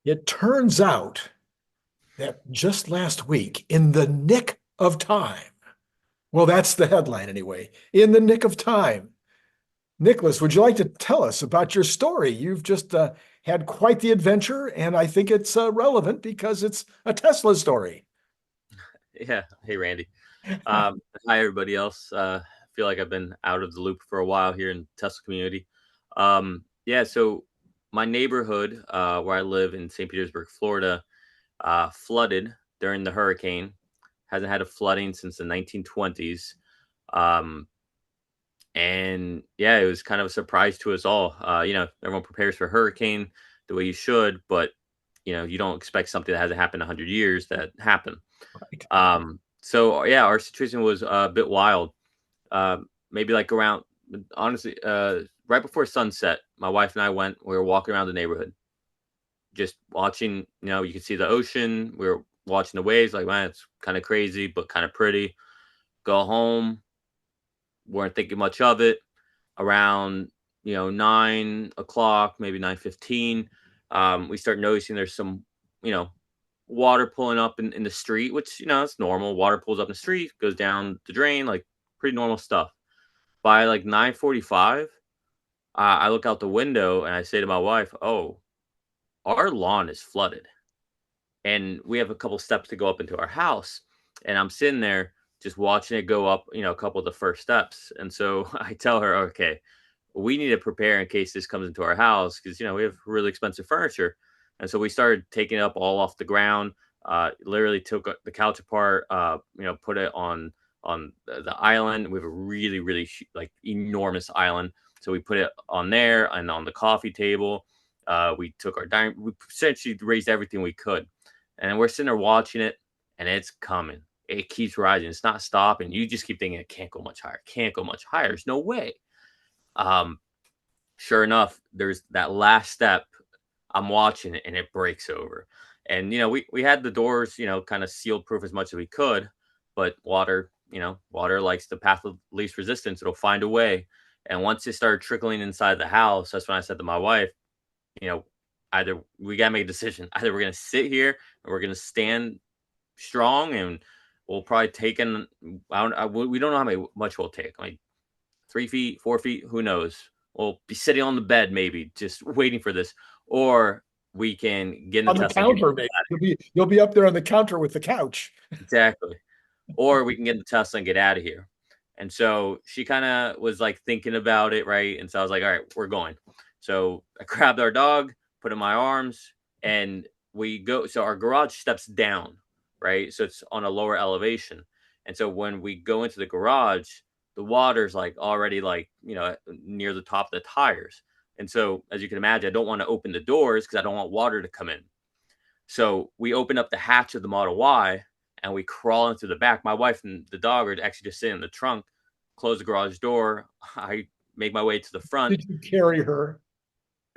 It turns out that just last week, in the nick of time, well, that's the headline anyway, in the nick of time. Nicholas, would you like to tell us about your story? You've just had quite the adventure, and I think it's relevant because it's a Tesla story. Yeah. Hey, Randy. Hi, everybody else. I feel like I've been out of the loop for a while here in the Tesla community. Yeah. So my neighborhood, where I live in St. Petersburg, Florida, flooded during the hurricane. Hasn't had a flooding since the 1920s. Um, and yeah, it was kind of a surprise to us all. Everyone prepares for hurricane the way you should, but you don't expect something that hasn't happened in 100 years that happen. Right. So yeah, our situation was a bit wild. Maybe like around, honestly, right before sunset, my wife and I went. We were walking around the neighborhood, just watching. You could see the ocean. We were watching the waves. Like, man, it's kind of crazy, but kind of pretty. Go home. Weren't thinking much of it. Around 9 o'clock, maybe 9:15, we start noticing there's some you know water pulling up in the street, which it's normal. Water pulls up in the street, goes down the drain, like pretty normal stuff. By like 9:45, I look out the window and I say to my wife, "Oh, our lawn is flooded." And we have a couple steps to go up into our house, and I'm sitting there just watching it go up, a couple of the first steps. And so I tell her, okay, we need to prepare in case this comes into our house because we have really expensive furniture. And so we started taking it up all off the ground. Literally took the couch apart, put it on the island. We have a really really like enormous island, so we put it on there and on the coffee table. We took our dining. We essentially raised everything we could, and we're sitting there watching it, and it's coming. It keeps rising. It's not stopping. You just keep thinking it can't go much higher. Can't go much higher. There's no way. Um, sure enough, there's that last step. I'm watching it, and it breaks over. And we had the doors, kind of sealed proof as much as we could, but water likes the path of least resistance. It'll find a way. And once it started trickling inside the house, that's when I said to my wife, you know, either we gotta make a decision. Either we're gonna sit here and we're gonna stand strong, and we'll probably take in. We don't know how much we'll take. Like 3 feet, 4 feet, who knows? We'll be sitting on the bed, maybe just waiting for this, or we can get in the On the Tesla and get counter, maybe. You'll be up there on the counter with the couch. exactly, or we can get in the Tesla and get out of here. And so she kind of was like thinking about it, right? And so I was like, all right, we're going. So I grabbed our dog, put in my arms, and we go. So our garage steps down, right? So it's on a lower elevation. And so when we go into the garage, the water's like already like, near the top of the tires. And so as you can imagine, I don't want to open the doors because I don't want water to come in. So we open up the hatch of the Model Y and we crawl into the back. My wife and the dog are actually just sitting in the trunk, close the garage door. I make my way to the front. Did you carry her?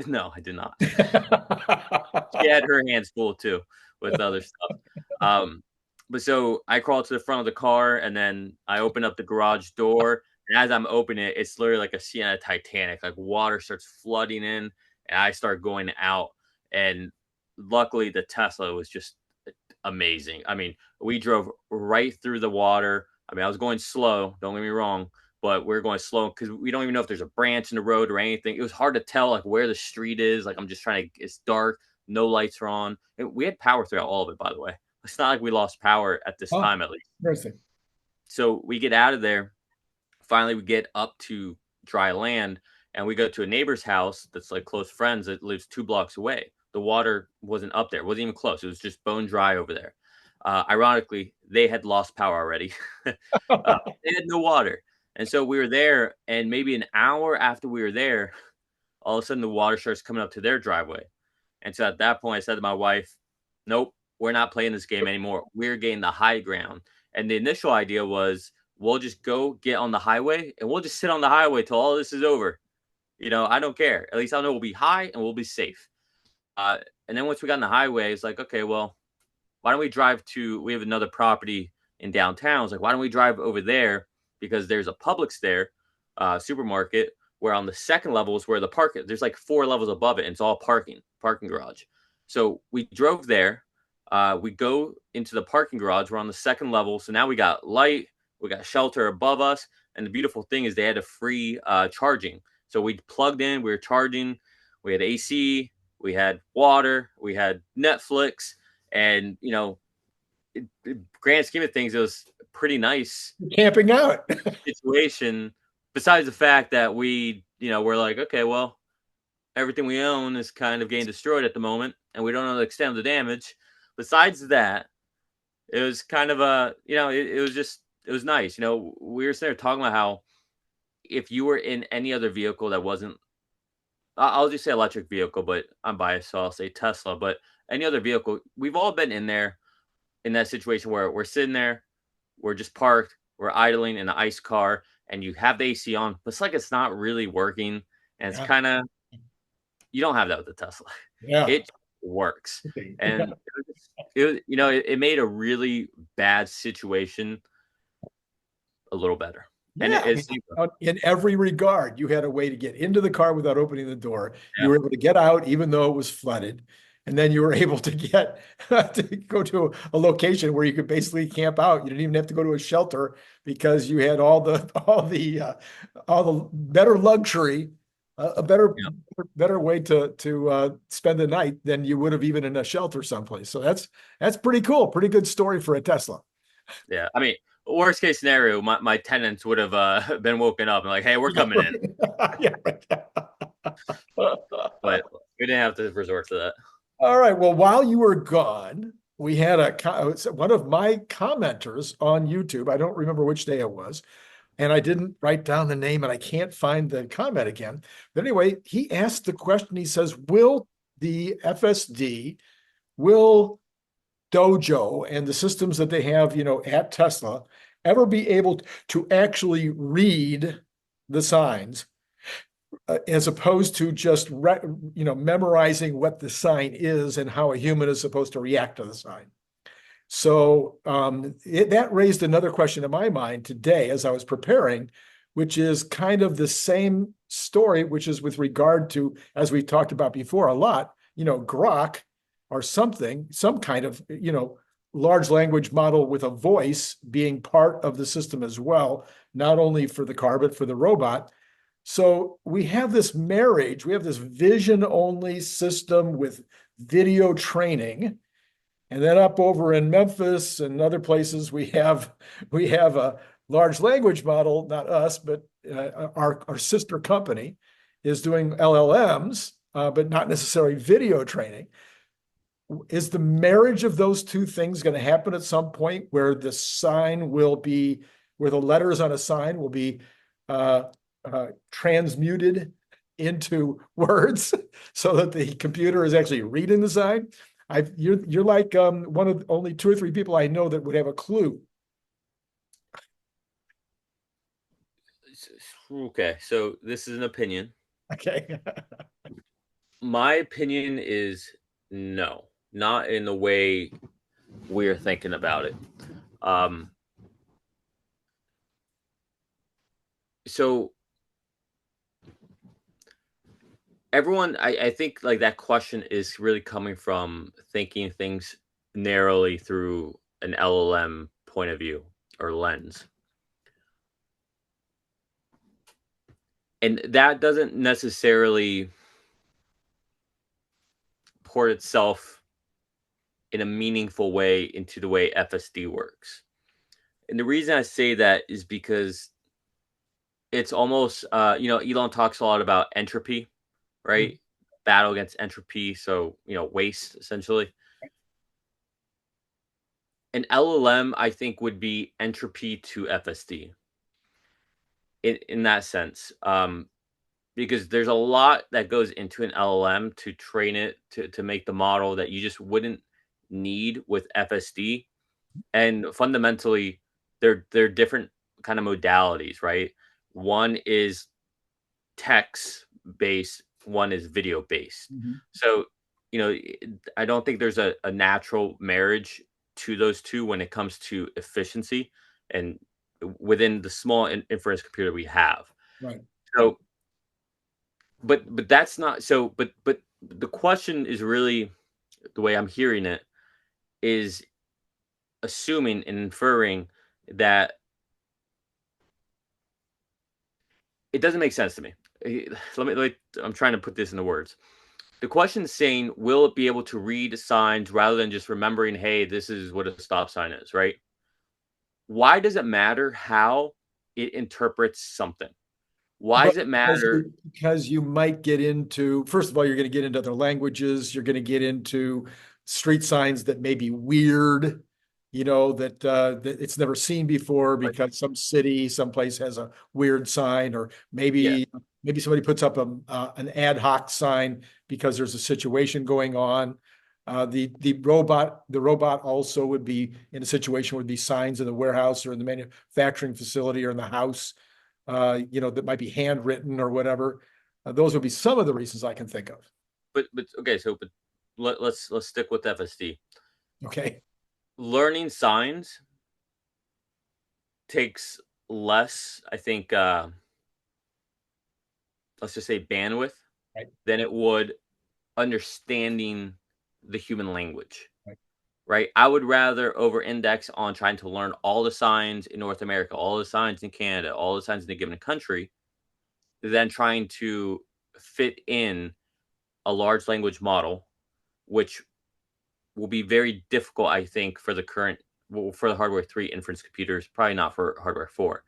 No, I did not. She had her hands full too with other stuff. Um, but so I crawl to the front of the car and then I open up the garage door. And as I'm opening it, it's literally like a scene of Titanic. Like water starts flooding in, and I start going out. And luckily, the Tesla was just amazing. I mean, we drove right through the water. I mean, I was going slow. Don't get me wrong, but we're going slow because we don't even know if there's a branch in the road or anything. It was hard to tell like where the street is. Like I'm just trying to. It's dark. No lights are on. We had power throughout all of it, by the way. It's not like we lost power at this Oh, time, at least. interesting. So we get out of there. Finally, we get up to dry land, and we go to a neighbor's house that's like close friends that lives 2 blocks away. The water wasn't up there; it wasn't even close. It was just bone dry over there. Ironically, they had lost power already. They had no water, and so we were there. And maybe an hour after we were there, all of a sudden the water starts coming up to their driveway. And so at that point, I said to my wife, "Nope, we're not playing this game anymore. We're getting the high ground." And the initial idea was we'll just go get on the highway and we'll just sit on the highway till all this is over. I don't care. At least I know we'll be high and we'll be safe. Uh, and then once we got on the highway, it's like, okay, well, why don't we drive to? We have another property in downtown. It's like, why don't we drive over there because there's a Publix there, supermarket. Where on the second level is where the park. There's like 4 levels above it, and it's all parking garage. So we drove there. We go into the parking garage. We're on the second level. So now we got light, we got shelter above us. And the beautiful thing is they had a free charging. So we plugged in, we were charging, we had AC, we had water, we had Netflix. And, grand scheme of things, it was pretty nice Camping out. situation. Besides the fact that we're like, okay, well, everything we own is kind of getting destroyed at the moment, and we don't know the extent of the damage. Besides that, it was kind of it was nice. We were sitting there talking about how if you were in any other vehicle that wasn't, I'll just say electric vehicle, but I'm biased, so I'll say Tesla. But any other vehicle, we've all been in there in that situation where we're sitting there, we're just parked, we're idling in an ice car, and you have the AC on, but it's like it's not really working, and it's Yeah. kind of, you don't have that with the Tesla. Yeah. It works, and it made a really bad situation a little better. And Yeah, it's in every regard, you had a way to get into the car without opening the door. You yeah, were able to get out even though it was flooded. And then you were able to get to go to a location where you could basically camp out. You didn't even have to go to a shelter because you had all the better luxury, a yeah, better way to spend the night than you would have even in a shelter someplace. So that's pretty cool. Pretty good story for a Tesla. yeah. I mean, worst case scenario, my tenants would have been woken up and like, hey, we're coming in, Yeah. but we didn't have to resort to that. All right. Well, while you were gone, we had one of my commenters on YouTube. I don't remember which day it was, and I didn't write down the name, and I can't find the comment again. But anyway, he asked the question. He says, "Will the FSD, will Dojo and the systems that they have, at Tesla, ever be able to actually read the signs as opposed to just memorizing what the sign is and how a human is supposed to react to the sign?" So that raised another question in my mind today as I was preparing, which is kind of the same story, which is with regard to, as we talked about before a lot, Grok or something, some kind of, large language model with a voice being part of the system as well, not only for the car, but for the robot. So we have this marriage, we have this vision only system with video training. And then up over in Memphis and other places, we have a large language model, not us, but our sister company is doing LLMs, but not necessarily video training. Is the marriage of those two things going to happen at some point where the sign will be, where the letters on a sign will be uh, transmuted into words so that the computer is actually reading the sign? You're like one of only two or three people I know that would have a clue. Okay, so this is an opinion. Okay. My opinion is no, not in the way we're thinking about it. Um, so everyone, I think like that question is really coming from thinking things narrowly through an LLM point of view or lens. And that doesn't necessarily port itself in a meaningful way into the way FSD works. And the reason I say that is because it's almost, Elon talks a lot about entropy, right? Battle against entropy. So, waste essentially. An LLM, I think, would be entropy to FSD in that sense. Because there's a lot that goes into an LLM to train it to make the model that you just wouldn't need with FSD. And fundamentally, they're different kind of modalities, right? One is text based, one is video based. Mhm. So, I don't think there's a natural marriage to those two when it comes to efficiency and within the small inference computer we have. Right. So, but that's not so. But the question is really the way I'm hearing it, is assuming and inferring that it doesn't make sense to me. I'm trying to put this into words. The question is saying, will it be able to read signs rather than just remembering, hey, this is what a stop sign is, right? Why does it matter how it interprets something? Why But does it matter? because you might get into, first of all, you're going to get into other languages. You're going to get into street signs that may be weird, that it's never seen before Like, because some city, someplace has a weird sign, or yeah, maybe somebody puts up an ad hoc sign because there's a situation going on. The robot also would be in a situation where would be signs in the warehouse or in the manufacturing facility or in the house, that might be handwritten or whatever. Those would be some of the reasons I can think of. but okay, but let's stick with FSD. Okay. Learning signs takes less, I think, let's just say bandwidth, Right. than it would understanding the human language. Right. Right? I would rather over index on trying to learn all the signs in North America, all the signs in Canada, all the signs in a given country, than trying to fit in a large language model, which will be very difficult, I think, for the current, well, for the hardware 3 inference computers, probably not for hardware 4.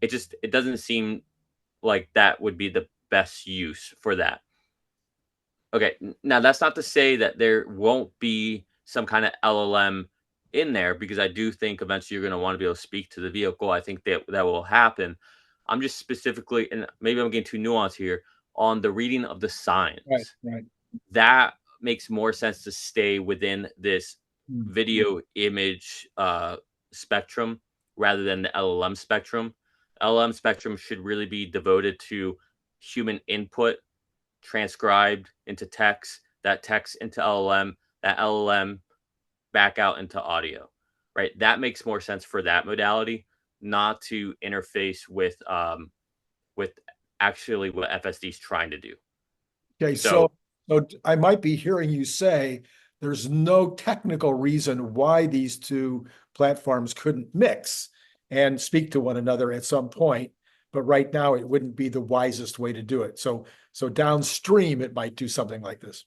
It doesn't seem like that would be the best use for that. Okay, now that's not to say that there won't be some kind of LLM in there, because I do think eventually you're going to want to be able to speak to the vehicle. I think that will happen. I'm just specifically, and maybe I'm getting too nuanced here, on the reading of the Right. signs. Right. That makes more sense to stay within this Mm. video image spectrum rather than the LLM spectrum. LLM spectrum should really be devoted to human input transcribed into text, that text into LLM, that LLM back out into audio, right? That makes more sense for that modality, not to interface with actually what FSD is trying to do. Okay. So So I might be hearing you say there's no technical reason why these two platforms couldn't mix and speak to one another at some point. But right now, it wouldn't be the wisest way to do it. So downstream, it might do something like this.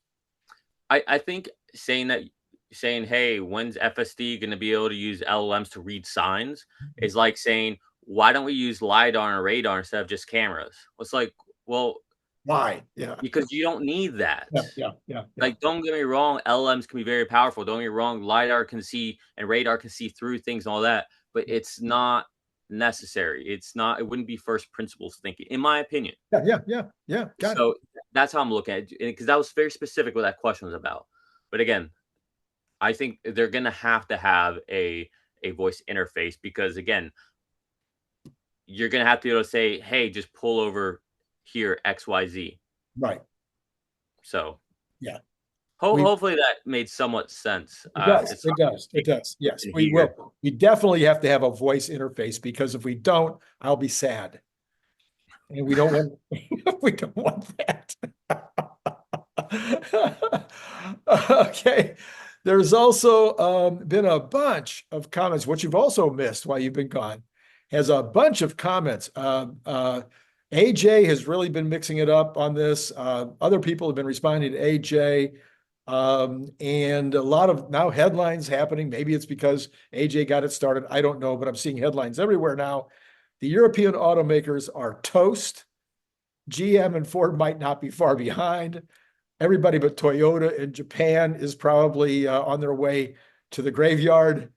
I think saying, hey, when's FSD going to be able to use LLMs to read signs is like saying, why don't we use LiDAR and radar instead of just cameras? It's like, well, Why? Yeah. because you don't need that. Yeah. Yeah. Yeah. Yeah. Like, don't get me wrong, LLMs can be very powerful. Don't get me wrong, LiDAR can see and radar can see through things and all that, but it's not necessary. It wouldn't be first principles thinking, in my opinion. Yeah. Yeah. Yeah. Yeah. Got it. So that's how I'm looking at it, because that was very specific what that question was about. But again, I think they're going to have a voice interface, because again, you're going to have to be able to say, hey, just pull over here, XYZ. Right. So Yeah. hopefully that made somewhat sense. It does. It's It does. It does. Yes, in we here. will. We definitely have to have a voice interface, because if we don't, I'll be sad. And we don't want we don't want that. Okay. There's also been a bunch of comments. What you've also missed while you've been gone has a bunch of comments. AJ has really been mixing it up on this. Other people have been responding to AJ. And a lot of now headlines happening. Maybe it's because AJ got it started. I don't know, but I'm seeing headlines everywhere now. The European automakers are toast. GM and Ford might not be far behind. Everybody but Toyota in Japan is probably on their way to the graveyard.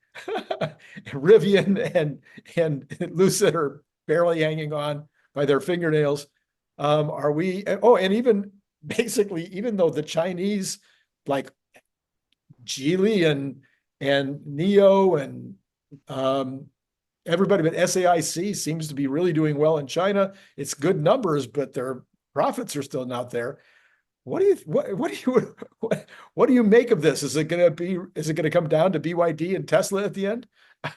Rivian and Lucid are barely hanging on by their fingernails. Are we? Oh, and even basically, even though the Chinese like Geely and Neo and everybody but SAIC seems to be really doing well in China. It's good numbers, but their profits are still not there. What do you make of this? Is it going to come down to BYD and Tesla at the end? I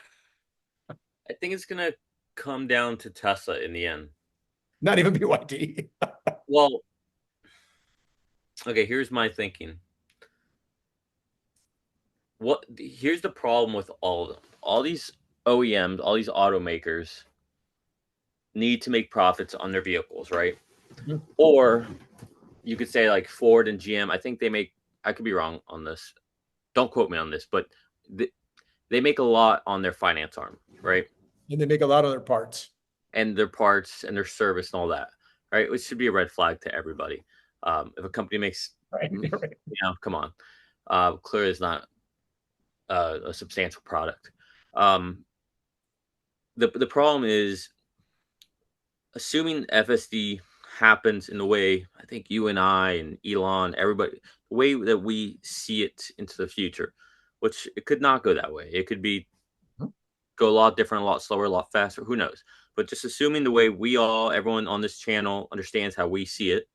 think it's going to come down to Tesla in the end. Not even BYD. Well, okay, here's my thinking. Here's the problem with all of them. All these OEMs, all these automakers need to make profits on their vehicles, right? Mhm. Or you could say like Ford and GM. I think they make. I could be wrong on this. Don't quote me on this, but they make a lot on their finance arm, right? And they make a lot of their parts. And their parts and their service and all that, right? Which should be a red flag to everybody. If a company makes, Right. come on, clearly it's not a substantial product. Um, the problem is assuming FSD happens in the way I think you and I and Elon, everybody, the way that we see it into the future, which it could not go that way. It could be go a lot different, a lot slower, a lot faster. Who knows? But just assuming the way everyone on this channel understands how we see it,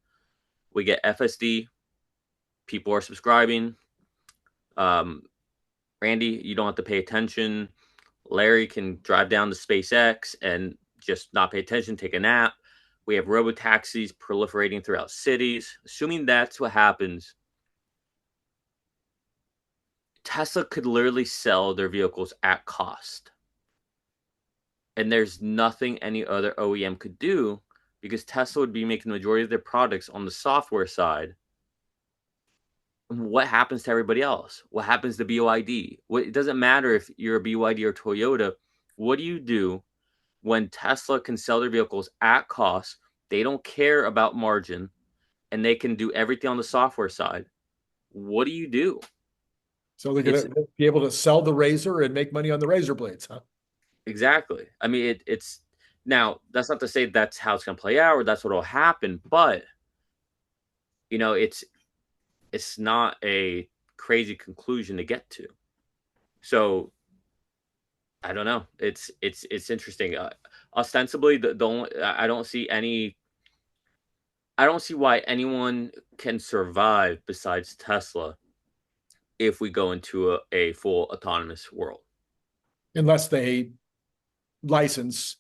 we get FSD, people are subscribing. Um, Randy, you don't have to pay attention. Larry can drive down to SpaceX and just not pay attention, take a nap. We have robo taxis proliferating throughout cities. Assuming that's what happens, Tesla could literally sell their vehicles at cost. And there's nothing any other OEM could do because Tesla would be making the majority of their products on the software side. What happens to everybody else? What happens to BYD? It doesn't matter if you're a BYD or Toyota. What do you do when Tesla can sell their vehicles at cost? They don't care about margin and they can do everything on the software side. What do you do? So they're It's going to be able to sell the razor and make money on the razor blades, huh? exactly. I mean, it's now that's not to say that's how it's going to play out or that's what will happen, but it's not a crazy conclusion to get to. So I don't know. It's interesting. Ostensibly, the only I don't see why anyone can survive besides Tesla if we go into a full autonomous world. Unless they license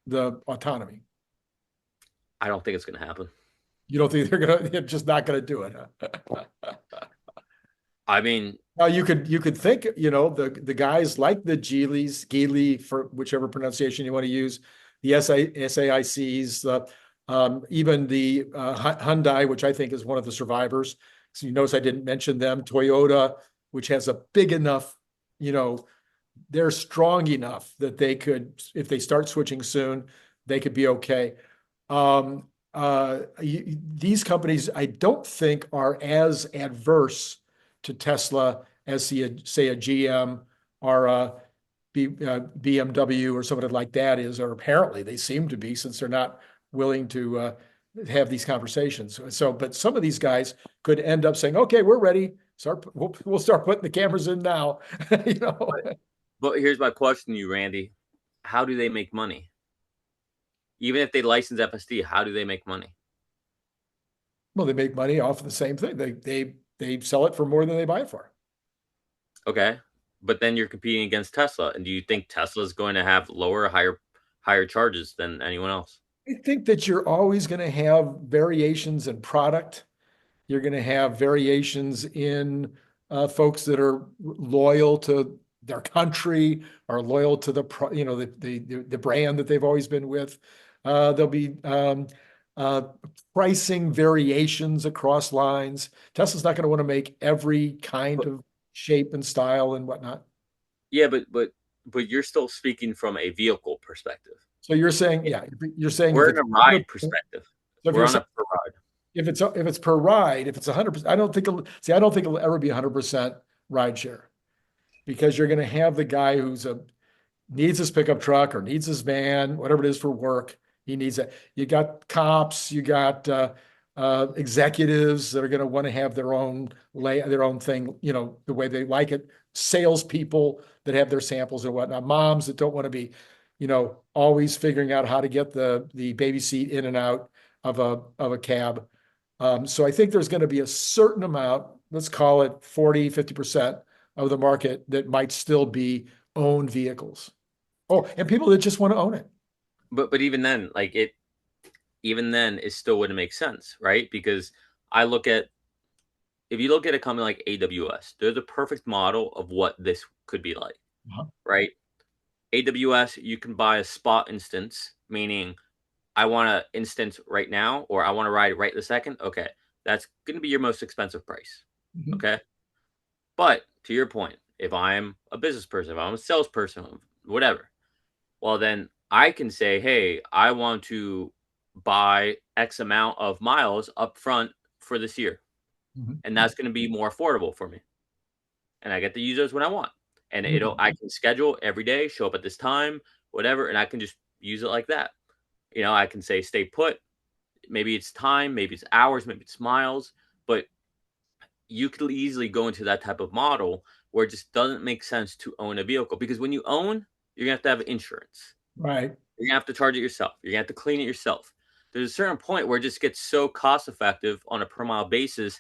the autonomy. I don't think it's going to happen. You don't think they're just not going to do it, huh? I mean, Now you could think, the guys like the Geely for whichever pronunciation you want to use, the SAICs, even the Hyundai, which I think is one of the survivors. So you notice I didn't mention them. Toyota, which has a big enough, they're strong enough that they could, if they start switching soon, they could be okay. These companies, I don't think are as adverse to Tesla as say a GM or a BMW or somebody like that is, or apparently they seem to be, since they're not willing to have these conversations. So, but some of these guys could end up saying, "Okay, we're ready. We'll start putting the cameras in now." you know. but here's my question to you, Randy. How do they make money? Even if they license FSD, how do they make money? Well, they make money off of the same thing. They sell it for more than they buy it for. Okay. But then you're competing against Tesla. And do you think Tesla is going to have lower, higher charges than anyone else? I think that you're always going to have variations in product. You're going to have variations in folks that are loyal to their country, are loyal to the brand that they've always been with. There'll be uh, pricing variations across lines. Tesla's not going to want to make every kind But of shape and style and whatnot. yeah, but you're still speaking from a vehicle perspective. So you're saying, yeah, you're saying if We're in it's a ride perspective. so if We're you're on a saying per ride. if it's per ride, if it's 100%, I don't think it'll ever be 100% ride share, because you're going to have the guy who's needs his pickup truck or needs his van, whatever it is for work. He needs it. You got cops, you got executives that are going to want to have their own thing, the way they like it. Salespeople that have their samples and whatnot. Moms that don't want to be, always figuring out how to get the baby seat in and out of a cab. So I think there's going to be a certain amount, let's call it 40, 50% of the market that might still be owned vehicles. Oh, and people that just want to own it. But even then, even then, it still wouldn't make sense, right? Because I look at if you look at a company like AWS, they're the perfect model of what this could be like, Uh-huh. right? AWS, you can buy a spot instance, meaning I want an instance right now, or I want to ride it right this second. Okay, that's going to be your most expensive price. Mhm. Okay, but to your point, if I'm a business person, if I'm a salesperson, whatever, well then I can say, hey, I want to buy X amount of miles up front for this year, Mhm. and that's going to be more affordable for me, and I get to use those when I want, and it'll Mhm. I can schedule every day, show up at this time, whatever, and I can just use it like that. I can say stay put. Maybe it's time, maybe it's hours, maybe it's miles, but you could easily go into that type of model where it just doesn't make sense to own a vehicle, because when you own, you're gonna have insurance. Right. You're gonna have to charge it yourself. You're gonna have to clean it yourself. There's a certain point where it just gets so cost effective on a per mile basis,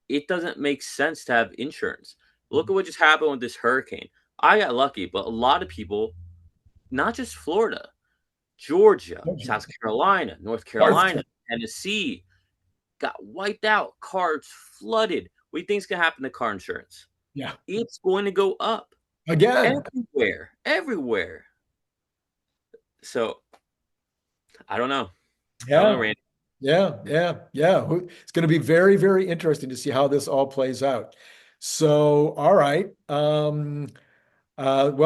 it doesn't make sense to have insurance. Look at what just happened with this hurricane. I got lucky, but a lot of people, not just Florida, Georgia, Mhm. South Carolina, North North Carolina, Tennessee, got wiped out, cars flooded. What do you think's gonna happen to car insurance? Yeah. It's going to go up Again. everywhere, everywhere. So I don't know. I don't know, Yeah. Randy. Yeah. It's going to be very, very interesting to see how this all plays out. So, all right. Well,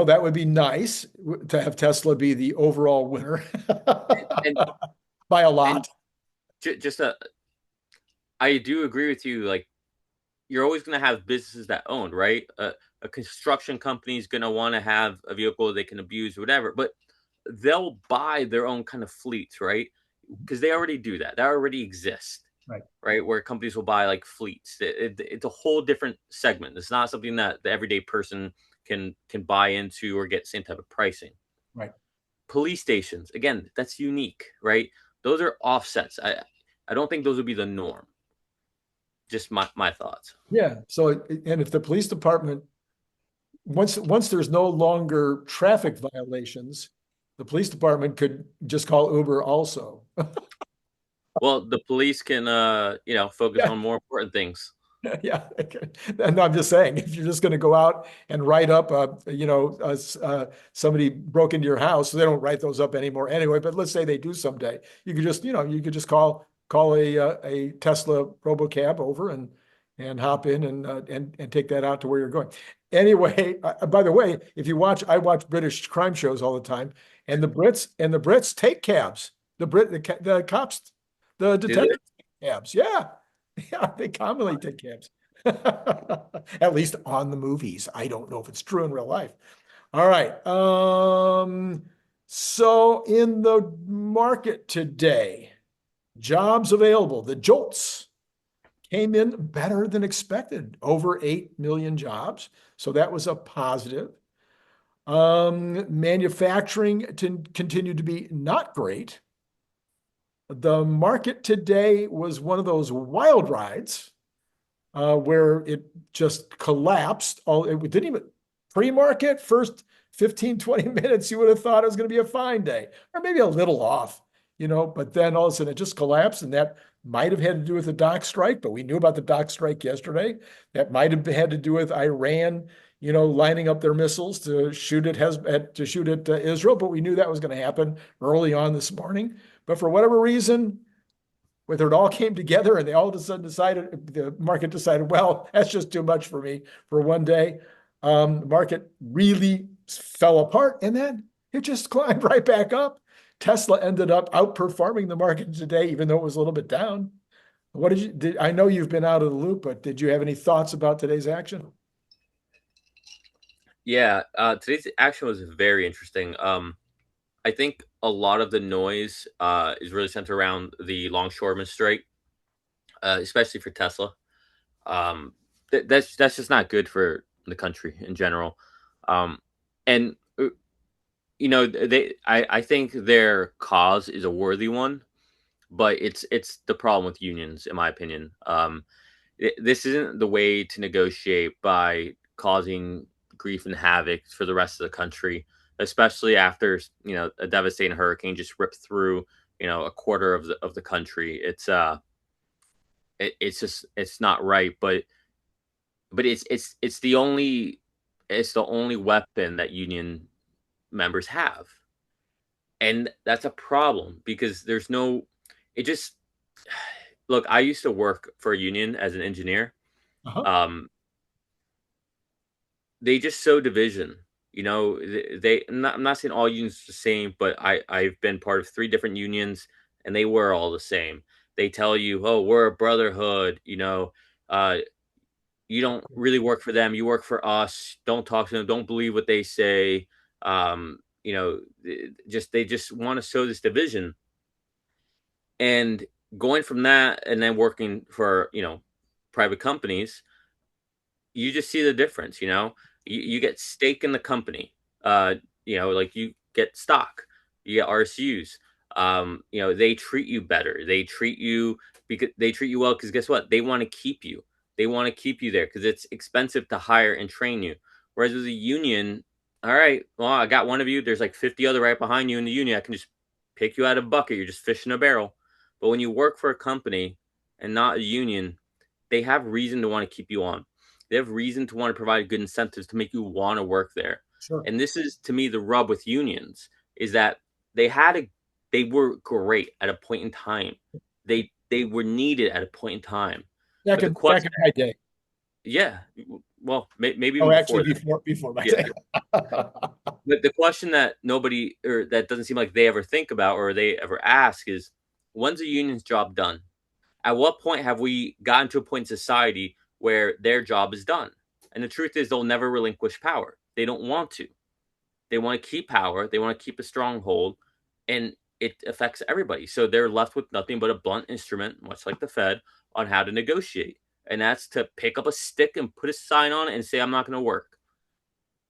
that would be nice to have Tesla be the overall winner And by a and lot. just I do agree with you. Like, you're always going to have businesses that own, right? A construction company is going to want to have a vehicle they can abuse, whatever, but they'll buy their own kind of fleets, right? Because they already do that. That already exists, Right. right? Where companies will buy like fleets. It's a whole different segment. It's not something that the everyday person can buy into or get same type of pricing. Right. Police stations, again, that's unique, right? Those are offsets. I don't think those would be the norm. Just my thoughts. Yeah. So, and if the police department, once there's no longer traffic violations, the police department could just call Uber also. Well, the police can focus Yeah. on more important things. Yeah. And I'm just saying, if you're just going to go out and write up, somebody broke into your house, so they don't write those up anymore anyway. But let's say they do someday, you could just call a Tesla RoboCab over and hop in and take that out to where you're going. Anyway, by the way, if you watch, I watch British crime shows all the time, and the Brits take cabs. The cops, the Do they? detectives take cabs. Yeah. Yeah, they commonly take cabs. At least on the movies. I don't know if it's true in real life. All right. So in the market today, jobs available, the JOLTS came in better than expected, over 8 million jobs. So that was a positive. Manufacturing continued to be not great. The market today was one of those wild rides where it just collapsed. It didn't even pre-market first 15, 20 minutes, you would have thought it was going to be a fine day, or maybe a little off, but then all of a sudden it just collapsed. And that might have had to do with the dock strike, but we knew about the dock strike yesterday. That might have had to do with Iran, lining up their missiles to shoot at Israel, but we knew that was going to happen early on this morning. But for whatever reason, whether it all came together and they all of a sudden the market decided, well, that's just too much for me for one day. The market really fell apart and then it just climbed right back up. Tesla ended up outperforming the market today, even though it was a little bit down. I know you've been out of the loop, but did you have any thoughts about today's action? Yeah, today's action was very interesting. I think a lot of the noise is really centered around the longshoreman strike, especially for Tesla. Um, that's just not good for the country in general. And I think their cause is a worthy one, but it's the problem with unions, in my opinion. This isn't the way to negotiate by causing grief and havoc for the rest of the country, especially after a devastating hurricane just ripped through a quarter of the country. It's just it's not right. But but it's the only weapon that union members have, and that's a problem because there's no it just look. I used to work for a union as an engineer. Uh-huh. um they just sow division. I'm not saying all unions are the same, but I've been part of three different unions, and they were all the same. They tell you, oh, we're a brotherhood. Uh you don't really work for them, you work for us. Don't talk to them, don't believe what they say. Just they just want to sow this division. And going from that and then working for private companies, you just see the difference. You get stake in the company. Like you get stock, you get RSUs. They treat you better, they treat you well because guess what, they want to keep you. They want to keep you there because it's expensive to hire and train you. Whereas with a union, all right, well, I got one of you, there's like 50 other right behind you in the union, I can just pick you out of a bucket, you're just fishing a barrel. But when you work for a company and not a union, they have reason to want to keep you on. They have reason to want to provide good incentives to make you want to work there. Sure. And this is to me the rub with unions is that they were great at a point in time. They were needed at a point in time. Back But the in back question, in my day. yeah, well, maybe Oh, even actually before that. before my Yeah. day. But the question that nobody or that doesn't seem like they ever think about or they ever ask is, when's a union's job done? At what point have we gotten to a point in society where their job is done? And the truth is, they'll never relinquish power. They don't want to. They want to keep power. They want to keep a stronghold, and it affects everybody. So they're left with nothing but a blunt instrument, much like the Fed, on how to negotiate. And that's to pick up a stick and put a sign on it and say, I'm not going to work.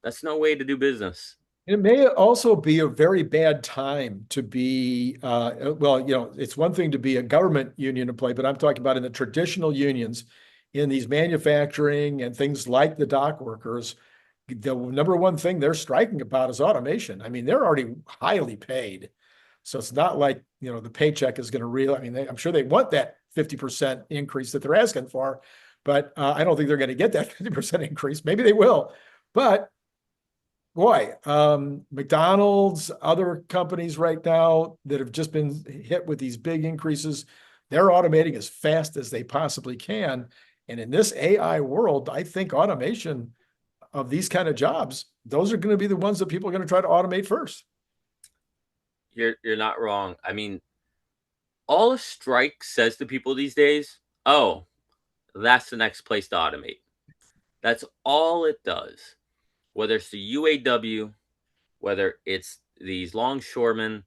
That's no way to do business. It may also be a very bad time to be, well, it's one thing to be a government union employee, but I'm talking about in the traditional unions, in these manufacturing and things like the dock workers. The number one thing they're striking about is automation. I mean, they're already highly paid. So it's not like, the paycheck is going to I mean, I'm sure they want that 50% increase that they're asking for, but I don't think they're going to get that 50% increase. Maybe they will, but boy, McDonald's, other companies right now that have just been hit with these big increases, they're automating as fast as they possibly can. And in this AI world, I think automation of these kind of jobs, those are going to be the ones that people are going to try to automate first. You're not wrong. I mean, all a strike says to people these days, oh, that's the next place to automate. That's all it does. Whether it's the UAW, whether it's these longshoremen,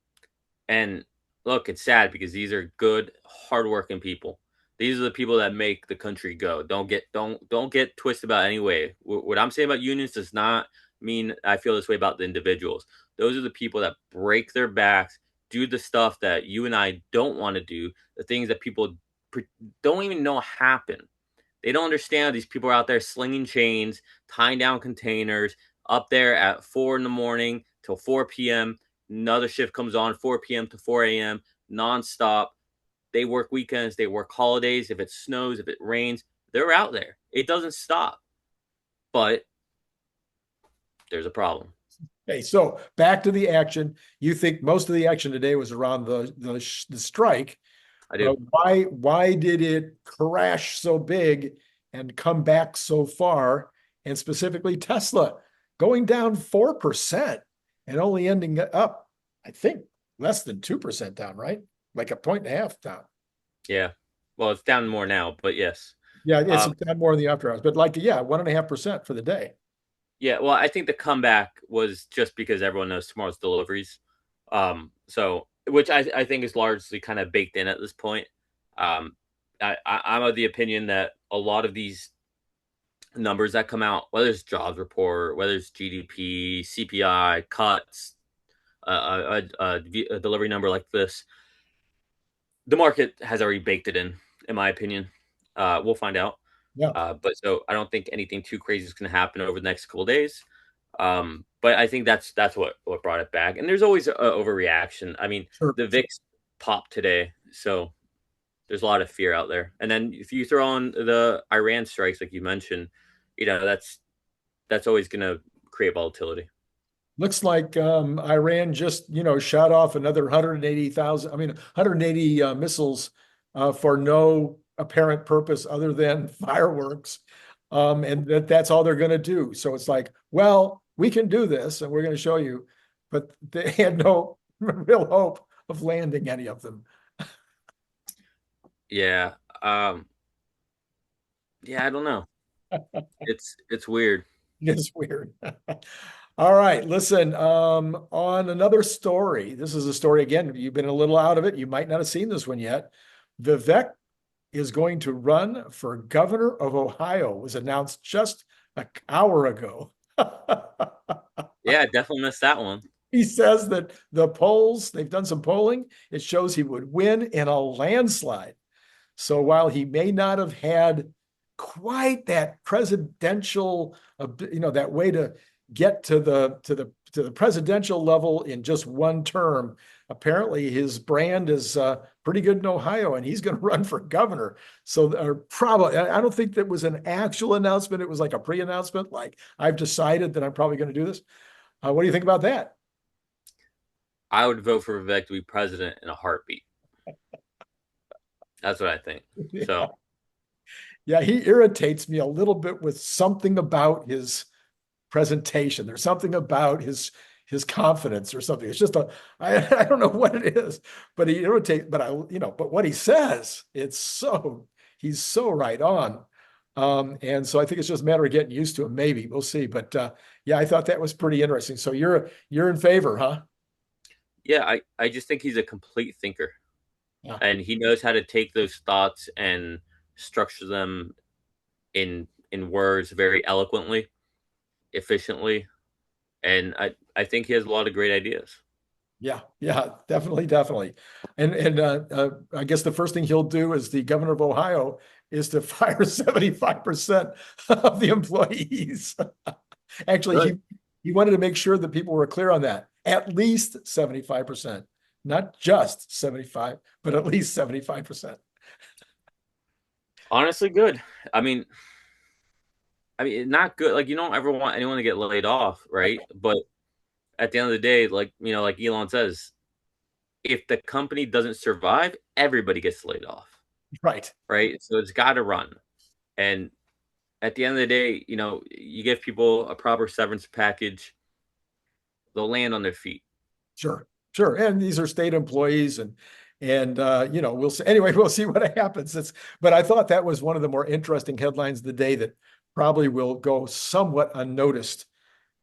and look, it's sad because these are good, hardworking people. These are the people that make the country go. Don't get twisted about any way. What I'm saying about unions does not mean I feel this way about the individuals. Those are the people that break their backs, do the stuff that you and I don't want to do, the things that people don't even know happen. They don't understand these people are out there slinging chains, tying down containers, up there at 4 in the morning till 4 p.m. Another shift comes on 4 p.m. to 4 a.m. nonstop. They work weekends, they work holidays. If it snows, if it rains, they're out there. It doesn't stop. But there's a problem. Okay, so back to the action. You think most of the action today was around the strike. I do. Why did it crash so big and come back so far? And specifically Tesla going down 4% and only ending up, I think, less than 2% down, right? Like a point and a half down. Yeah. Well, it's down more now, but yes. Yeah, it's Um, down more in the after hours, but like, yeah, 1.5% for the day. yeah, well, I think the comeback was just because everyone knows tomorrow's deliveries. So which I think is largely kind of baked in at this point. Um, I'm of the opinion that a lot of these numbers that come out, whether it's jobs report, whether it's GDP, CPI, cuts, a delivery number like this, the market has already baked it in my opinion. We'll find out. Yeah, But so I don't think anything too crazy is going to happen over the next couple of days. But I think that's what brought it back. And there's always a overreaction. I mean, sure. the VIX popped today, so there's a lot of fear out there. And then if you throw on the Iran strikes, like you mentioned, that's always going to create volatility. Looks like Iran just, shot off another 180,000, 180 missiles for no apparent purpose other than fireworks. And that's all they're going to do. So it's like, well, we can do this and we're going to show you, but they had no real hope of landing any of them. Yeah. Yeah, I don't know. It's weird. It's weird. All right, listen, on another story. This is a story, again, you've been a little out of it. You might not have seen this one yet. Vivek is going to run for governor of Ohio, was announced just an hour ago. Yeah, definitely missed that one. He says that the polls, they've done some polling, it shows he would win in a landslide. So while he may not have had quite that presidential, that way to get to the presidential level in just one term, apparently his brand is pretty good in Ohio, and he's going to run for governor. So probably, I don't think that was an actual announcement. It was like a pre-announcement, like I've decided that I'm probably going to do this. What do you think about that? I would vote for Vivek to be president in a heartbeat. That's what I think. So, yeah, he irritates me a little bit with something about his presentation. There's something about his confidence or something. It's just I don't know what it is, but he irritates. But what he says, he's so right on. And so I think it's just a matter of getting used to him. Maybe we'll see. But yeah, I thought that was pretty interesting. So you're in favor, huh? yeah, I just think he's a complete thinker. Yeah. And he knows how to take those thoughts and structure them in words very eloquently, efficiently, and I think he has a lot of great ideas. Yeah, definitely, definitely. And I guess the first thing he'll do as the governor of Ohio is to fire 75% of the employees. Actually, Good. he wanted to make sure that people were clear on that. At least 75%, not just 75, but at least 75%. Honestly, good. I mean, not good. Like, you don't ever want anyone to get laid off, right? But at the end of the day, like Elon says, if the company doesn't survive, everybody gets laid off, Right. right? So it's got to run. And at the end of the day, you give people a proper severance package, they'll land on their feet. Sure. Sure. And these are state employees and we'll see. Anyway, we'll see what happens. But I thought that was one of the more interesting headlines of the day that probably will go somewhat unnoticed.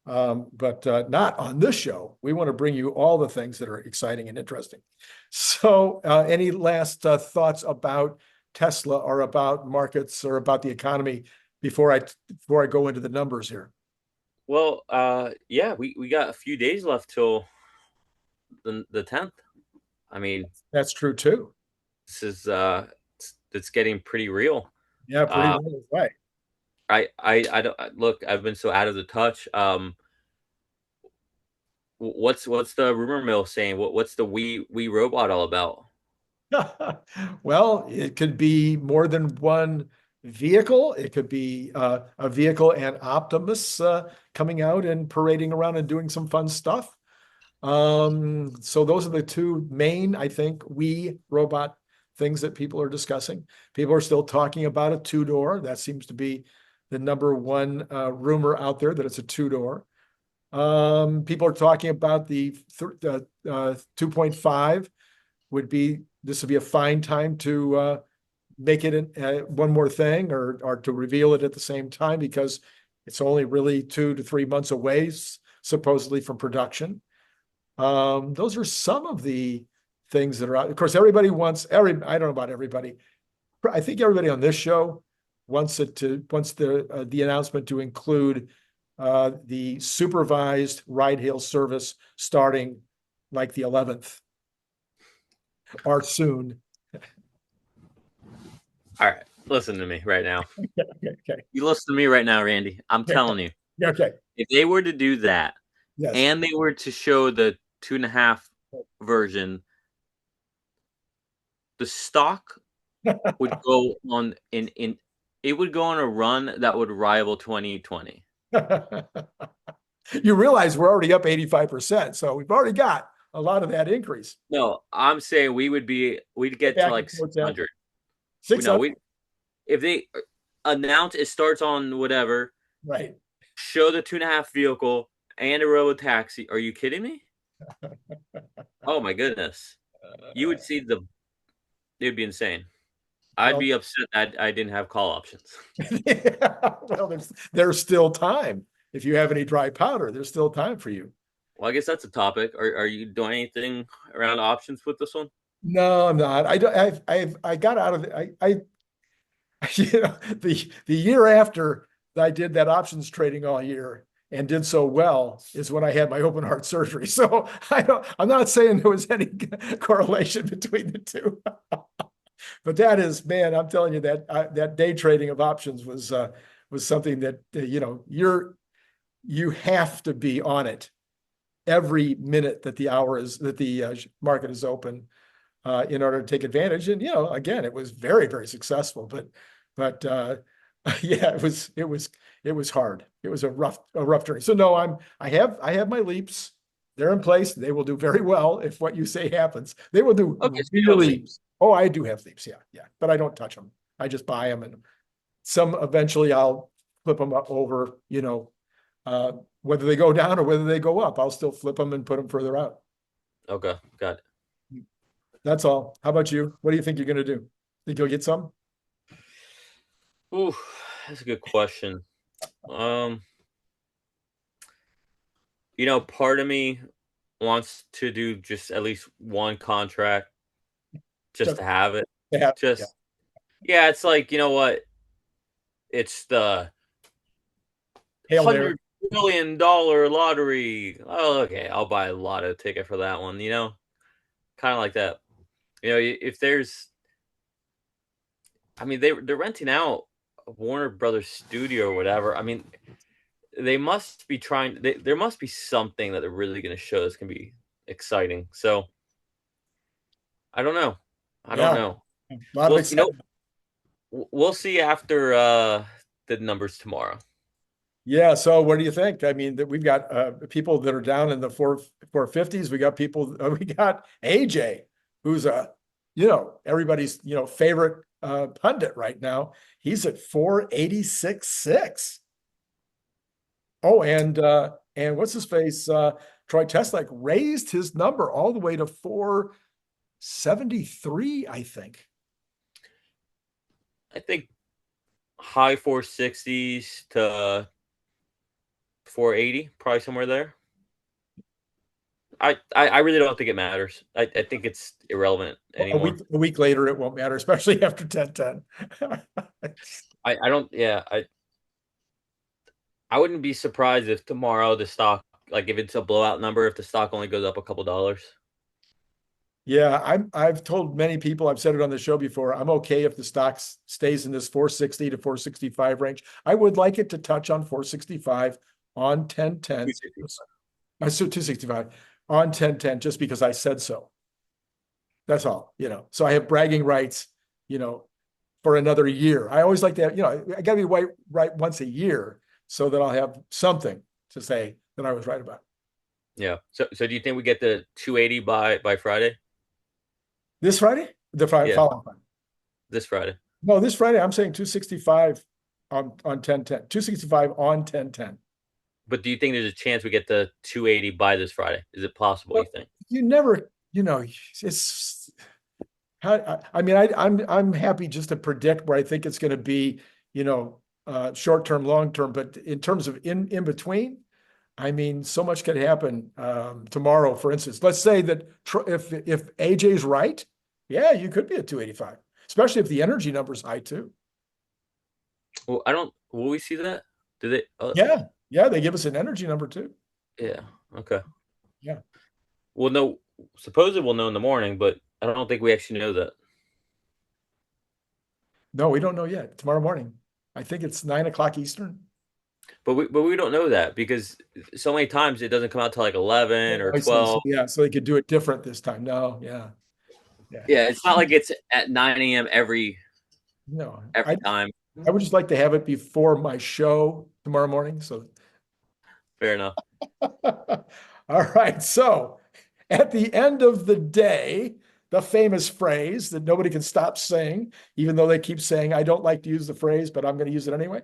But not on this show. We want to bring you all the things that are exciting and interesting. So any last thoughts about Tesla or about markets or about the economy before I go into the numbers here? Well, yeah, we got a few days left till the 10th. I mean, That's true too. this is it's getting pretty real. Yeah, pretty Uh, well, right. I don't look. I've been so out of the touch. What's the rumor mill saying? What's the we robot all about? Well, it could be more than one vehicle. It could be a vehicle and Optimus coming out and parading around and doing some fun stuff. So those are the two main, I think, we robot things that people are discussing. People are still talking about a two-door. That seems to be the number one rumor out there, that it's a two-door. People are talking about the 2.5 this would be a fine time to make it one more thing or to reveal it at the same time, because it's only really 2 to 3 months away, supposedly, from production. Those are some of the things that are out. Of course, everybody wants I don't know about everybody. I think everybody on this show wants the announcement to include the supervised ride-hail service starting like the 11th or soon. All right, listen to me right now. Okay. You listen to me right now, Randy. I'm telling you, Okay. if they were to do that, Yes. and they were to show the 2.5 version, the stock would go on in it would go on a run that would rival 2020. You realize we're already up 85%, so we've already got a lot of that increase. No, I'm saying we'd get to Back and like forth that 600. No, 600, we if they announce it starts on whatever, right? show the 2.5 vehicle and a robo taxi. Are you kidding me? Oh my goodness. You would see it'd be insane. I'd Well, be upset that I didn't have call options. well, there's still time. If you have any dry powder, there's still time for you. Well, I guess that's a topic. Are you doing anything around options with this one? No, I'm not. I don't. I got out of it. The year after I did that options trading all year and did so well is when I had my open heart surgery. So I'm not saying there was any correlation between the two, but that is, man, I'm telling you that that day trading of options was something that you have to be on it every minute that the market is open in order to take advantage. And again, it was very, very successful. But yeah, it was hard. It was a rough journey. So no, I have my leaps. They're in place. They will do very well if what you say happens. They will do Okay, so you have really. leaps. Oh, I do have leaps. Yeah, yeah, but I don't touch them. I just buy them, and some eventually I'll flip them up over. Uh, whether they go down or whether they go up, I'll still flip them and put them further out. Okay, got it. That's all. How about you? What do you think you're going to do? Think you'll get some? Ooh, that's a good question. Um, part of me wants to do just at least one contract just Just to have it. yeah, yeah. Just yeah, it's like, you know what? It's the Hail Mary. $100 billion lottery. Oh, okay, I'll buy a lotto ticket for that one, kind of like that. If there's, I mean, they're renting out Warner Brothers studio or whatever. I mean, they must be trying. There must be something that they're really going to show that's going to be exciting. So I don't know. I don't Yeah, know. a lot of We'll excitement. we'll see after the numbers tomorrow. Yeah. So what do you think? I mean, that we've got people that are down in the 450s. We got people. We got AJ, who's everybody's favorite pundit right now. He's at 486.6. Oh, and what's his face? Troy Teslak raised his number all the way to 473, I think. I think high 460s to 480, probably somewhere there. I really don't think it matters. I think it's irrelevant anymore. A week later, it won't matter, especially after 10:10. I don't. Yeah, I wouldn't be surprised if tomorrow the stock, like if it's a blowout number, if the stock only goes up a couple dollars. Yeah, I've told many people, I've said it on the show before, I'm okay if the stock stays in this 460 to 465 range. I would like it to touch on 465 on 10:10. I said 265 on 10:10 just because I said so. That's all, So I have bragging rights, for another year. I always like to have, I gotta be right once a year so that I'll have something to say that I was right about. Yeah. So do you think we get the 280 by Friday? This Friday? The Yeah, following Friday. this Friday. No, this Friday I'm saying 265 on 10:10. 265 on 10:10. But do you think there's a chance we get the 280 by this Friday? Is it possible, you think? You never, it's how I mean, I'm happy just to predict where I think it's going to be, short term, long term, but in terms of in between, I mean, so much could happen tomorrow. For instance, let's say that if AJ's right, yeah, you could be at 285, especially if the energy number's high too. Well, I don't. Will we see that? Do they? Yeah, yeah, they give us an energy number too. Yeah. Okay. Yeah. Well, no. Supposedly we'll know in the morning, but I don't think we actually know that. No, we don't know yet. Tomorrow morning, I think it's 9 o'clock Eastern. But we don't know that because so many times it doesn't come out till like 11 or I see. So, 12. yeah, so they could do it different this time. No, yeah, yeah. Yeah, it's not like it's at 9 a.m. every No, time. I would just like to have it before my show tomorrow morning. So, Fair enough. all right. So, at the end of the day, the famous phrase that nobody can stop saying, even though they keep saying, I don't like to use the phrase, but I'm going to use it anyway.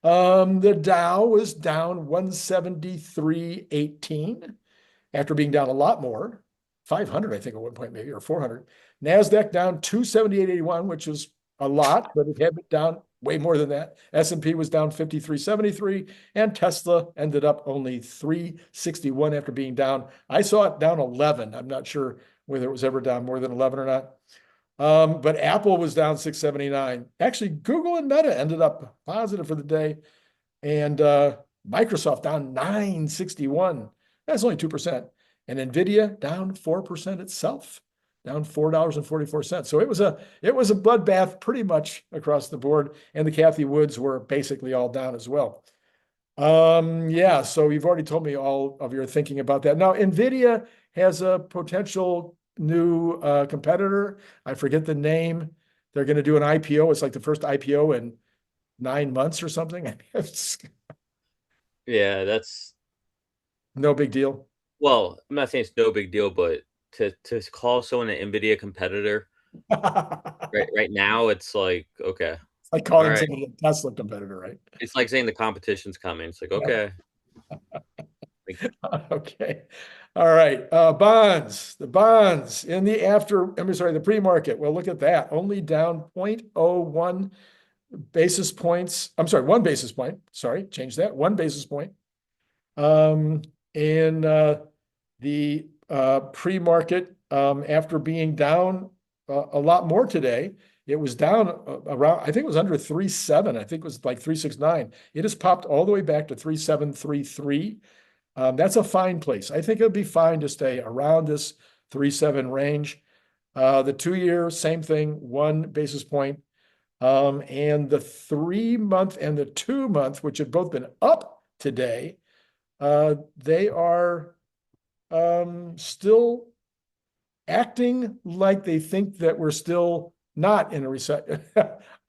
The Dow was down 173.18 after being down a lot more, 500, I think, at one point, maybe, or 400. NASDAQ down 278.81, which is a lot, but it had been down way more than that. S&P was down 53.73, and Tesla ended up only 361 after being down. I saw it down 11. I'm not sure whether it was ever down more than 11 or not. But Apple was down 679. Actually, Google and Meta ended up positive for the day, and Microsoft down 961. That's only 2%. And Nvidia down 4% itself, down $4.44. So it was a bloodbath pretty much across the board. And the Cathie Woods were basically all down as well. Yeah, so you've already told me all of your thinking about that. Now, Nvidia has a potential new competitor. I forget the name. They're going to do an IPO. It's like the first IPO in 9 months or something. It's Yeah, that's no big deal. well, I'm not saying it's no big deal, but to call someone an Nvidia competitor right now, it's like, okay, It's like all calling right. somebody a Tesla competitor, right? It's like saying the competition's coming. It's like, Yeah. okay. Like, Okay. All right. Bonds. The bonds in the the pre-market. Well, look at that. Only down 0.01 basis points. I'm sorry, 1 basis point. Sorry, change that. 1 basis point. In the pre-market, after being down a lot more today, it was down around, I think it was under 3.7. I think it was like 3.69. It has popped all the way back to 3.733. That's a fine place. I think it'll be fine to stay around this 3.7 range. The 2-year, same thing, 1 basis point. And the 3-month and the 2-month, which have both been up today, they are still acting like they think that we're still not in a recession.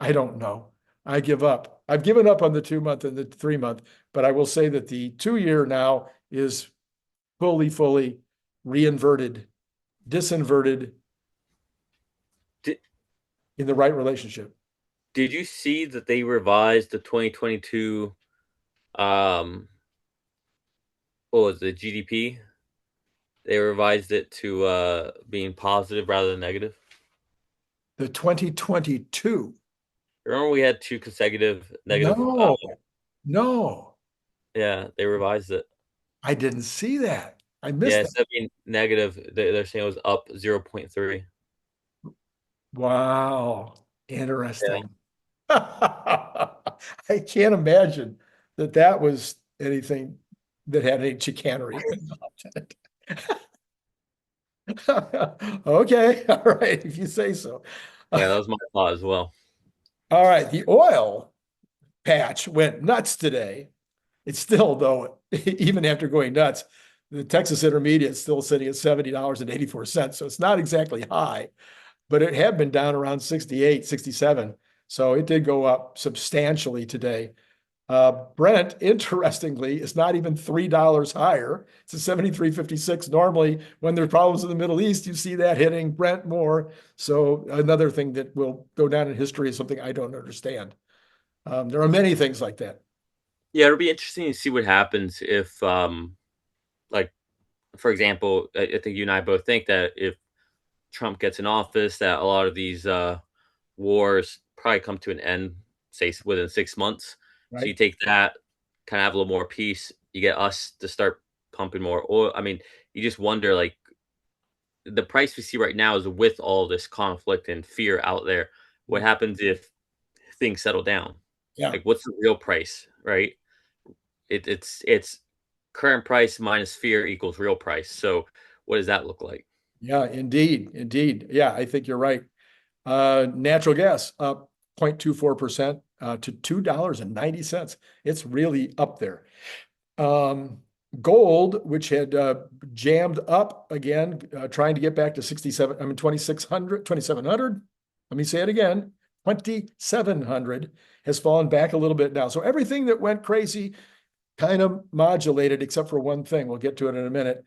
I don't know. I give up. I've given up on the 2-month and the 3-month, but I will say that the 2-year now is fully reinverted, disinverted did, in the right relationship. did you see that they revised the 2022 what was the GDP? They revised it to being positive rather than negative. The 2022. Remember we had 2 consecutive negative No, no, yeah, they revised it. I didn't see that. I missed Yeah, that. instead of being negative, they're saying it was up 0.3. Wow, Yeah. interesting. I can't imagine that that was anything that had any chicanery involved in it. Okay, all right, if you say so. Yeah, that was my thought as well. All right, the oil patch went nuts today. It's still, though, even after going nuts, the Texas Intermediate is still sitting at $70.84. So it's not exactly high, but it had been down around 68, 67. So it did go up substantially today. Brent, interestingly, is not even $3 higher. It's a 73.56. Normally, when there's problems in the Middle East, you see that hitting Brent more. So another thing that will go down in history is something I don't understand. There are many things like that. Yeah, it'll be interesting to see what happens if, like, for example, I think you and I both think that if Trump gets in office, that a lot of these wars probably come to an end, say within 6 months. So you Right? take that, kind of have a little more peace. You get us to start pumping more oil. I mean, you just wonder, like, the price we see right now is with all this conflict and fear out there. What happens if things settle down? Yeah. Like, what's the real price, right? It's current price minus fear equals real price. So what does that look like? Yeah, indeed. Indeed. Yeah, I think you're right. Natural gas up 0.24% to $2.90. It's really up there. Um, Gold, which had jammed up again, trying to get back to 67, I mean, 2,600, 2,700. Let me say it again, 2,700 has fallen back a little bit now. So everything that went crazy kind of modulated, except for one thing. We'll get to it in a minute.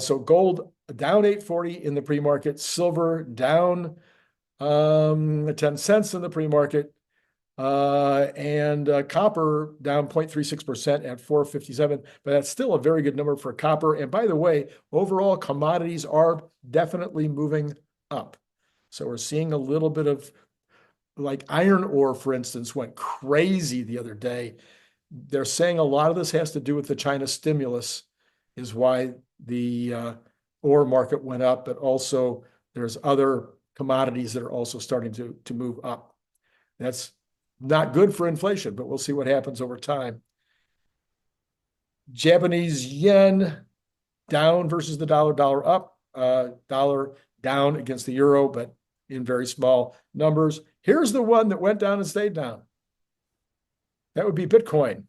So gold down 840 in the pre-market, silver down 10 cents in the pre-market, and copper down 0.36% at 457, but that's still a very good number for copper. And by the way, overall commodities are definitely moving up. So we're seeing a little bit of, like, iron ore, for instance, went crazy the other day. They're saying a lot of this has to do with the China stimulus, is why the ore market went up, but also there's other commodities that are also starting to move up. That's not good for inflation, but we'll see what happens over time. Japanese yen down versus the dollar, dollar up, dollar down against the euro, but in very small numbers. Here's the one that went down and stayed down. That would be Bitcoin,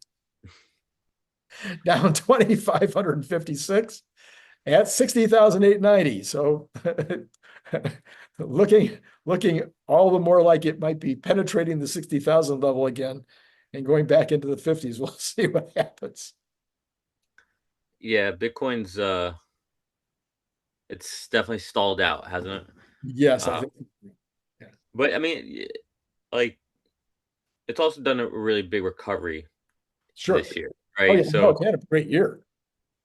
down 2,556 at 60,890. So looking all the more like it might be penetrating the 60,000 level again and going back into the 50s. We'll see what happens. Yeah, Bitcoin's it's definitely stalled out, hasn't it? Yes, I think. Yeah. But I mean, like, it's also done a really big recovery Sure. this year, Oh, yeah. right? No, So it's had a great year.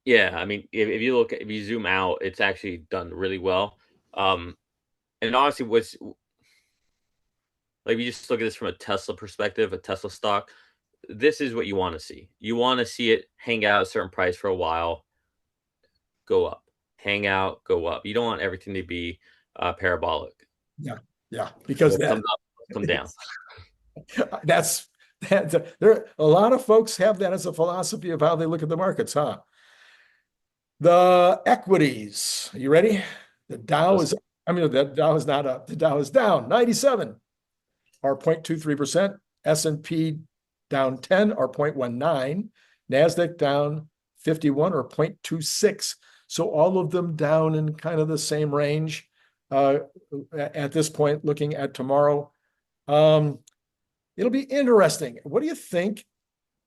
yeah, I mean, if you zoom out, it's actually done really well. And honestly, what's like, if you just look at this from a Tesla perspective, a Tesla stock, this is what you want to see. You want to see it hang out at a certain price for a while, go up, hang out, go up. You don't want everything to be parabolic. Yeah. Yeah. Because What that comes up, come down. that's that there a lot of folks have that as a philosophy of how they look at the markets, huh? The equities. Are you ready? The Dow is, the Dow is not up. The Dow is down 97 or 0.23%. S&P down 10 or 0.19. NASDAQ down 51 or 0.26. So all of them down in kind of the same range at this point, looking at tomorrow. It'll be interesting. What do you think?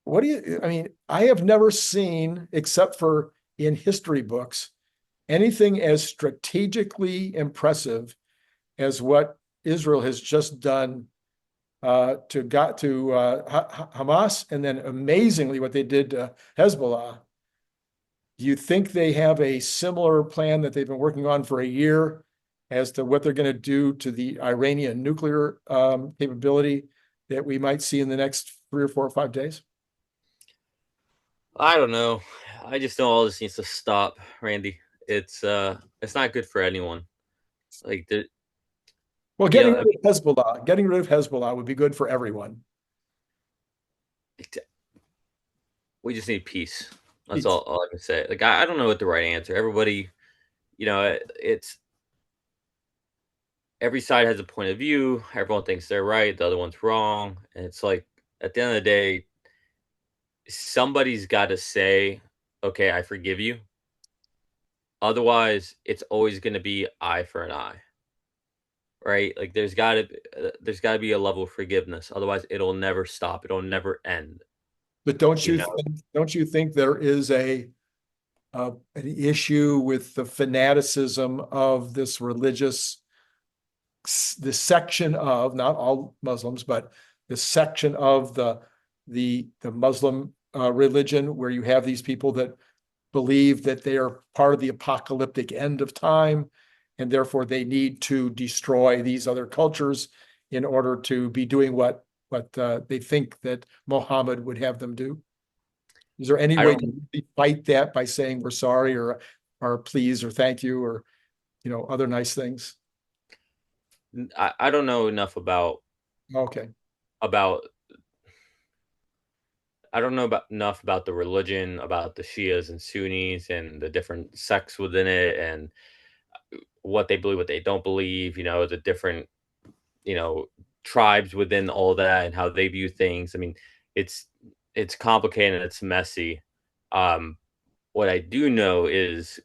I have never seen, except for in history books, anything as strategically impressive as what Israel has just done to Hamas, and then amazingly what they did to Hezbollah. Do you think they have a similar plan that they've been working on for a year as to what they're going to do to the Iranian nuclear capability that we might see in the next 3 or 4 or 5 days? I don't know. I just know all this needs to stop, Randy. It's not good for anyone. Like the Well, yeah, I getting rid of Hezbollah would be good for everyone. mean, we just need peace. That's Peace. all I can say. Like I don't know what the right answer. Everybody, it's every side has a point of view. Everyone thinks they're right, the other one's wrong, and it's like at the end of the day, somebody's got to say, "Okay, I forgive you." Otherwise, it's always going to be eye for an eye, right? Like there's got to be a level of forgiveness. Otherwise, it'll never stop. It'll never end. But You know, don't you think there is an issue with the fanaticism of this this section of, not all Muslims, but this section of the Muslim religion, where you have these people that believe that they are part of the apocalyptic end of time, and therefore they need to destroy these other cultures in order to be doing what they think that Muhammad would have them do? Is there any I way don't. to fight that by saying we're sorry, or please, or thank you, or other nice things? I don't know enough Okay. about. I don't know about enough about the religion, about the Shias and Sunnis, and the different sects within it, and what they believe, what they don't believe. The different you know tribes within all that and how they view things. I mean, it's it's complicated and it's messy. Um, what I do know is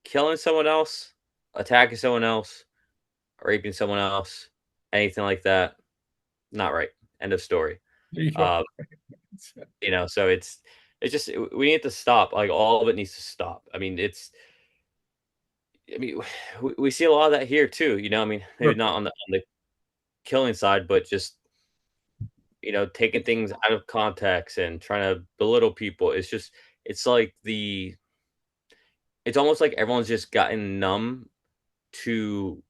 killing someone else, attacking someone else, raping someone else, anything like that. not right. End of story. There you go. Um, so it's just we need to stop. Like all of it needs to stop. I mean, I mean, we see a lot of that here too. I mean, maybe Sure. not on the killing side, but just taking things out of context and trying to belittle people. It's like it's almost like everyone's just gotten numb to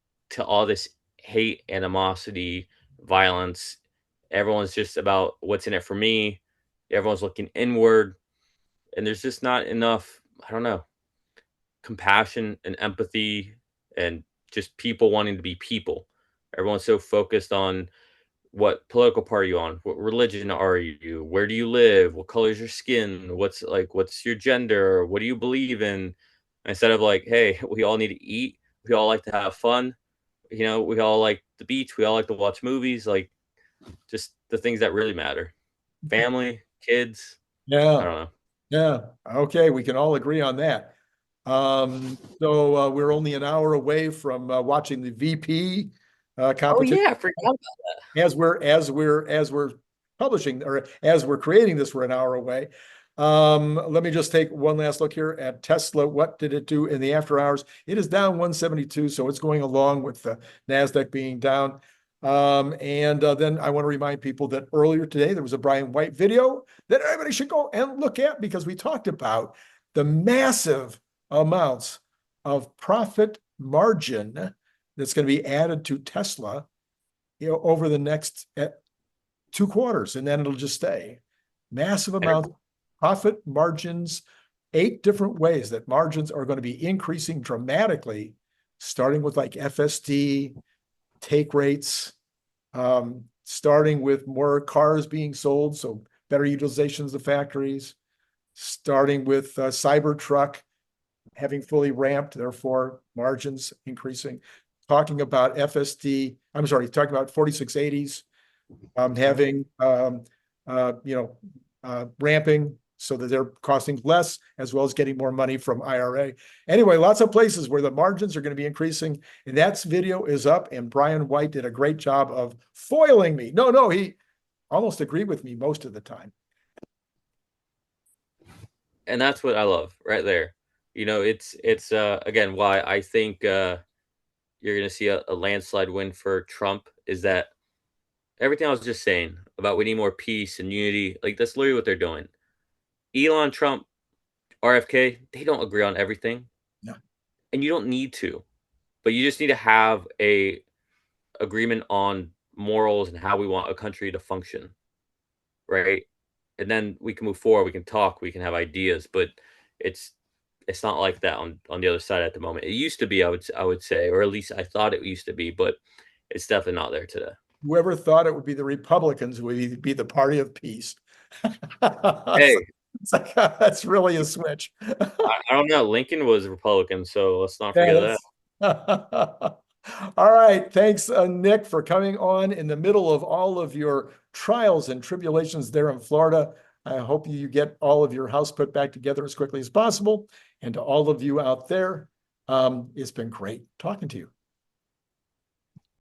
all this hate, animosity, violence. Everyone's just about what's in it for me. Everyone's looking inward, and there's just not enough, I don't know, compassion and empathy and just people wanting to be people. Everyone's so focused on what political party you on, what religion are you, where do you live, what color is your skin, what's your gender, what do you believe in, instead of like, hey, we all need to eat, we all like to have fun, we all like the beach, we all like to watch movies, like just the things that really matter. Family, kids, I Yeah. don't know. Yeah. Okay. We can all agree on that. So we're only an hour away from watching the VP Oh competition. yeah, I forgot. As we're publishing, or as we're creating this, we're an hour away. Let me just take one last look here at Tesla. What did it do in the after hours? It is down 172, so it's going along with the Nasdaq being down. And then I want to remind people that earlier today there was a Brian White video that everybody should go and look at, because we talked about the massive amounts of profit margin that's going to be added to Tesla, over the next 2 quarters, and then it'll just stay. Massive amounts of profit margins, 8 different ways that margins are going to be increasing dramatically, starting with like FSD, take rates, starting with more cars being sold, so better utilizations of the factories, starting with Cybertruck having fully ramped, therefore margins increasing. Talking about FSD, I'm sorry, talking about 4680s, having ramping so that they're costing less, as well as getting more money from IRA. Anyway, lots of places where the margins are going to be increasing. And that video is up, and Brian White did a great job of foiling me. No, he almost agreed with me most of the time. And that's what I love right there. It's again why I think you're going to see a landslide win for Trump, is that everything I was just saying about we need more peace and unity, like that's literally what they're doing. Elon, Trump, RFK, they don't agree on everything, No. and you don't need to, but you just need to have a agreement on morals and how we want a country to function, right? And then we can move forward, we can talk, we can have ideas, but it's it's not like that on the other side at the moment. It used to be, I would say, or at least I thought it used to be, but it's definitely not there today. Whoever thought it would be the Republicans would be the party of peace. Hey, It's like, that's really a switch. I don't know. Lincoln was Republican, so let's not forget that. Yes. All right. Thanks, Nick, for coming on in the middle of all of your trials and tribulations there in Florida. I hope you get all of your house put back together as quickly as possible. And to all of you out there, it's been great talking to you.